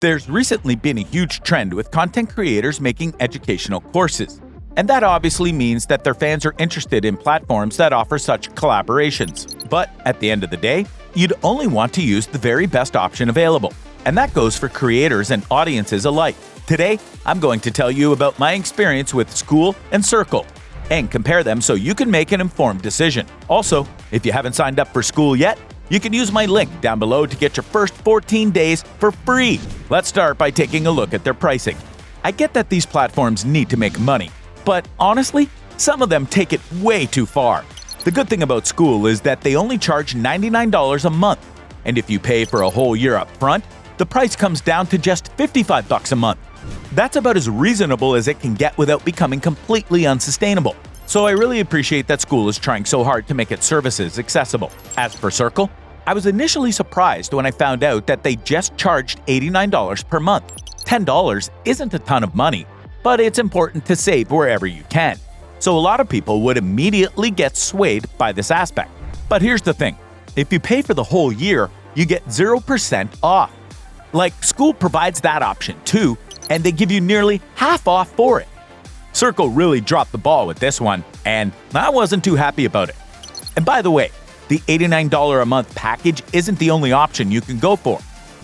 There's recently been a huge trend with content creators making educational courses, and that obviously means that their fans are interested in platforms that offer such collaborations. But at the end of the day, you'd only want to use the very best option available, and that goes for creators and audiences alike. Today, I'm going to tell you about my experience with Skool and Skool, and compare them so you can make an informed decision. Also, if you haven't signed up for Skool yet, you can use my link down below to get your first 14 days for free. Let's start by taking a look at their pricing. I get that these platforms need to make money, but honestly, some of them take it way too far. The good thing about Skool is that they only charge $99 a month, and if you pay for a whole year up front, the price comes down to just $55 a month. That's about as reasonable as it can get without becoming completely unsustainable. So I really appreciate that Skool is trying so hard to make its services accessible. As for Skool, I was initially surprised when I found out that they just charged $89 per month. $10 isn't a ton of money, but it's important to save wherever you can. So a lot of people would immediately get swayed by this aspect. But here's the thing, if you pay for the whole year, you get 0% off. Like, Skool provides that option too, and they give you nearly half off for it. Skool really dropped the ball with this one, and I wasn't too happy about it. And by the way, the $89 a month package isn't the only option you can go for.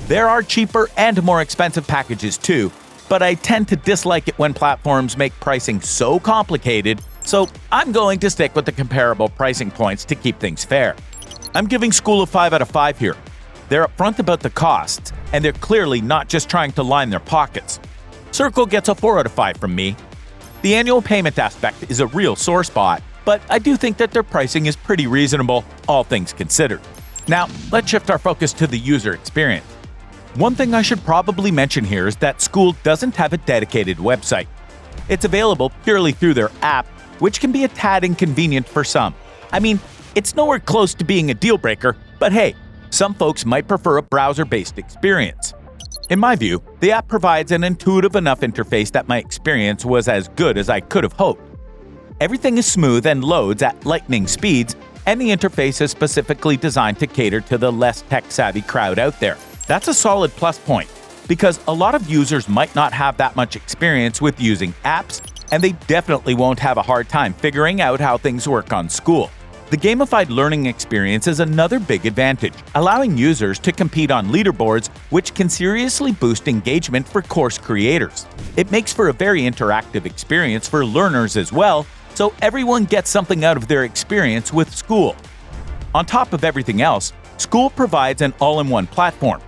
There are cheaper and more expensive packages too, but I tend to dislike it when platforms make pricing so complicated, so I'm going to stick with the comparable pricing points to keep things fair. I'm giving Skool a 5 out of 5 here. They're upfront about the costs, and they're clearly not just trying to line their pockets. Skool gets a 4 out of 5 from me. The annual payment aspect is a real sore spot, but I do think that their pricing is pretty reasonable, all things considered. Now, let's shift our focus to the user experience. One thing I should probably mention here is that Skool doesn't have a dedicated website. It's available purely through their app, which can be a tad inconvenient for some. I mean, it's nowhere close to being a deal breaker, but hey, some folks might prefer a browser-based experience. In my view, the app provides an intuitive enough interface that my experience was as good as I could have hoped. Everything is smooth and loads at lightning speeds, and the interface is specifically designed to cater to the less tech-savvy crowd out there. That's a solid plus point, because a lot of users might not have that much experience with using apps, and they definitely won't have a hard time figuring out how things work on Skool. The gamified learning experience is another big advantage, allowing users to compete on leaderboards, which can seriously boost engagement for course creators. It makes for a very interactive experience for learners as well, so everyone gets something out of their experience with Skool. On top of everything else, Skool provides an all-in-one platform.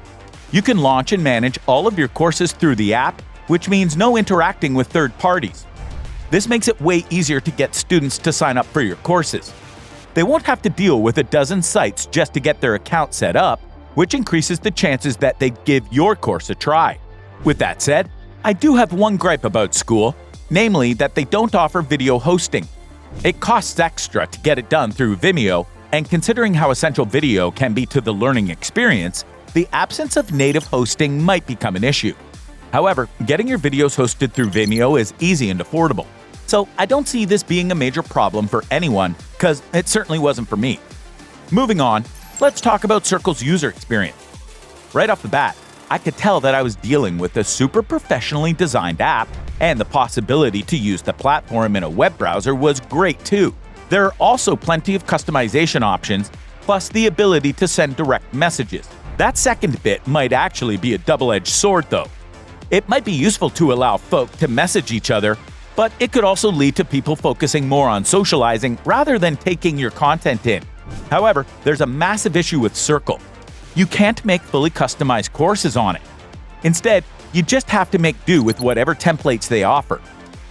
You can launch and manage all of your courses through the app, which means no interacting with third parties. This makes it way easier to get students to sign up for your courses. They won't have to deal with a dozen sites just to get their account set up, which increases the chances that they'd give your course a try. With that said, I do have one gripe about Skool, namely that they don't offer video hosting. It costs extra to get it done through Vimeo, and considering how essential video can be to the learning experience, the absence of native hosting might become an issue. However, getting your videos hosted through Vimeo is easy and affordable. So I don't see this being a major problem for anyone, because it certainly wasn't for me. Moving on, let's talk about Skool's user experience. Right off the bat, I could tell that I was dealing with a super professionally designed app, and the possibility to use the platform in a web browser was great too. There are also plenty of customization options, plus the ability to send direct messages. That second bit might actually be a double-edged sword though. It might be useful to allow folk to message each other, but it could also lead to people focusing more on socializing rather than taking your content in. However, there's a massive issue with Skool. You can't make fully customized courses on it. Instead, you just have to make do with whatever templates they offer.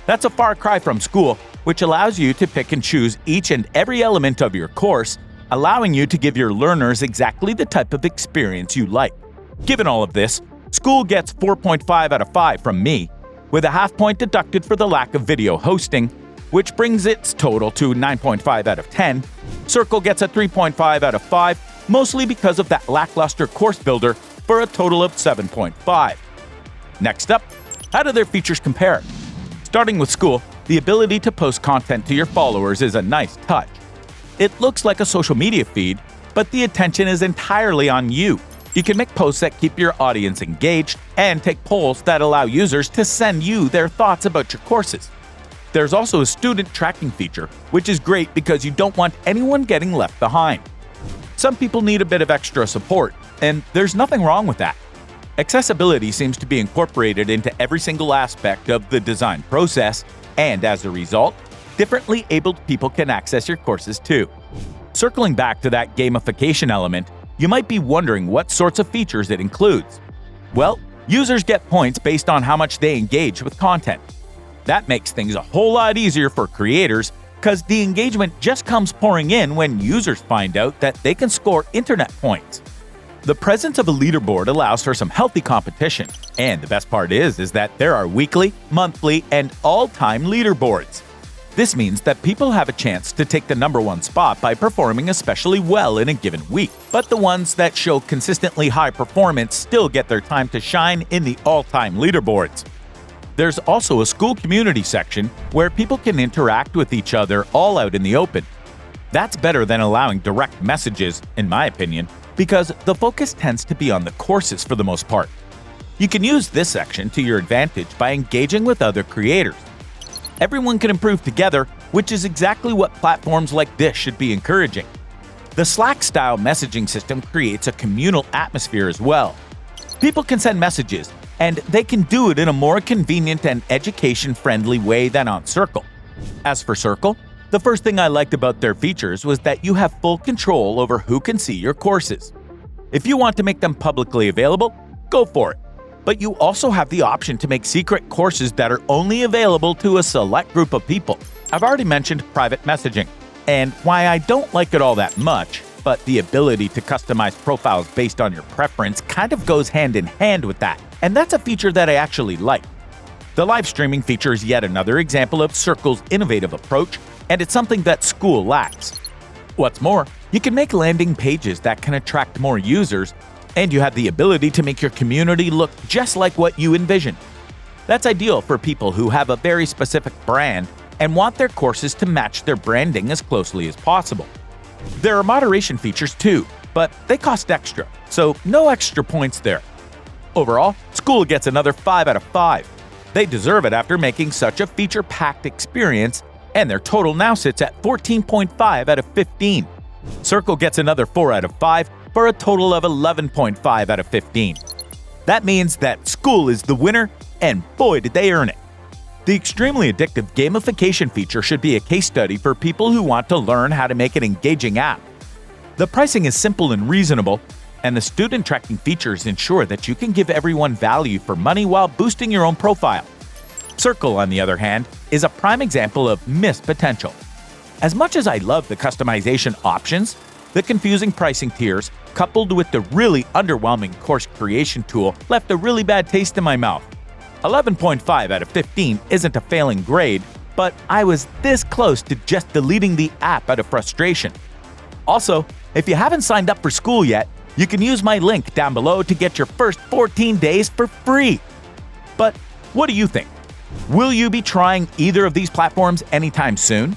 That's a far cry from Skool, which allows you to pick and choose each and every element of your course, allowing you to give your learners exactly the type of experience you like. Given all of this, Skool gets 4.5 out of 5 from me, with a half point deducted for the lack of video hosting, which brings its total to 9.5 out of 10. Skool gets a 3.5 out of 5, mostly because of that lackluster course builder, for a total of 7.5. Next up, how do their features compare? Starting with Skool, the ability to post content to your followers is a nice touch. It looks like a social media feed, but the attention is entirely on you. You can make posts that keep your audience engaged and take polls that allow users to send you their thoughts about your courses. There's also a student tracking feature, which is great because you don't want anyone getting left behind. Some people need a bit of extra support, and there's nothing wrong with that. Accessibility seems to be incorporated into every single aspect of the design process, and as a result, differently abled people can access your courses too. Circling back to that gamification element, you might be wondering what sorts of features it includes. Well, users get points based on how much they engage with content. That makes things a whole lot easier for creators because the engagement just comes pouring in when users find out that they can score internet points. The presence of a leaderboard allows for some healthy competition, and the best part is that there are weekly, monthly, and all-time leaderboards. This means that people have a chance to take the #1 spot by performing especially well in a given week, but the ones that show consistently high performance still get their time to shine in the all-time leaderboards. There's also a Skool community section where people can interact with each other all out in the open. That's better than allowing direct messages, in my opinion, because the focus tends to be on the courses for the most part. You can use this section to your advantage by engaging with other creators. Everyone can improve together, which is exactly what platforms like this should be encouraging. The Slack-style messaging system creates a communal atmosphere as well. People can send messages, and they can do it in a more convenient and education-friendly way than on Circle. As for Circle, the first thing I liked about their features was that you have full control over who can see your courses. If you want to make them publicly available, go for it. But you also have the option to make secret courses that are only available to a select group of people. I've already mentioned private messaging, and why I don't like it all that much, but the ability to customize profiles based on your preference kind of goes hand in hand with that, and that's a feature that I actually like. The live streaming feature is yet another example of Circle's innovative approach, and it's something that Skool lacks. What's more, you can make landing pages that can attract more users, and you have the ability to make your community look just like what you envision. That's ideal for people who have a very specific brand and want their courses to match their branding as closely as possible. There are moderation features too, but they cost extra, so no extra points there. Overall, Skool gets another 5 out of 5. They deserve it after making such a feature-packed experience, and their total now sits at 14.5 out of 15. Circle gets another 4 out of 5 for a total of 11.5 out of 15. That means that Skool is the winner, and boy did they earn it. The extremely addictive gamification feature should be a case study for people who want to learn how to make an engaging app. The pricing is simple and reasonable, and the student tracking features ensure that you can give everyone value for money while boosting your own profile. Circle, on the other hand, is a prime example of missed potential. As much as I love the customization options, the confusing pricing tiers, coupled with the really underwhelming course creation tool, left a really bad taste in my mouth. 11.5 out of 15 isn't a failing grade, but I was this close to just deleting the app out of frustration. Also, if you haven't signed up for Skool yet, you can use my link down below to get your first 14 days for free. But what do you think? Will you be trying either of these platforms anytime soon?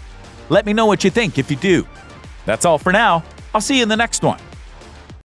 Let me know what you think if you do. That's all for now. I'll see you in the next one.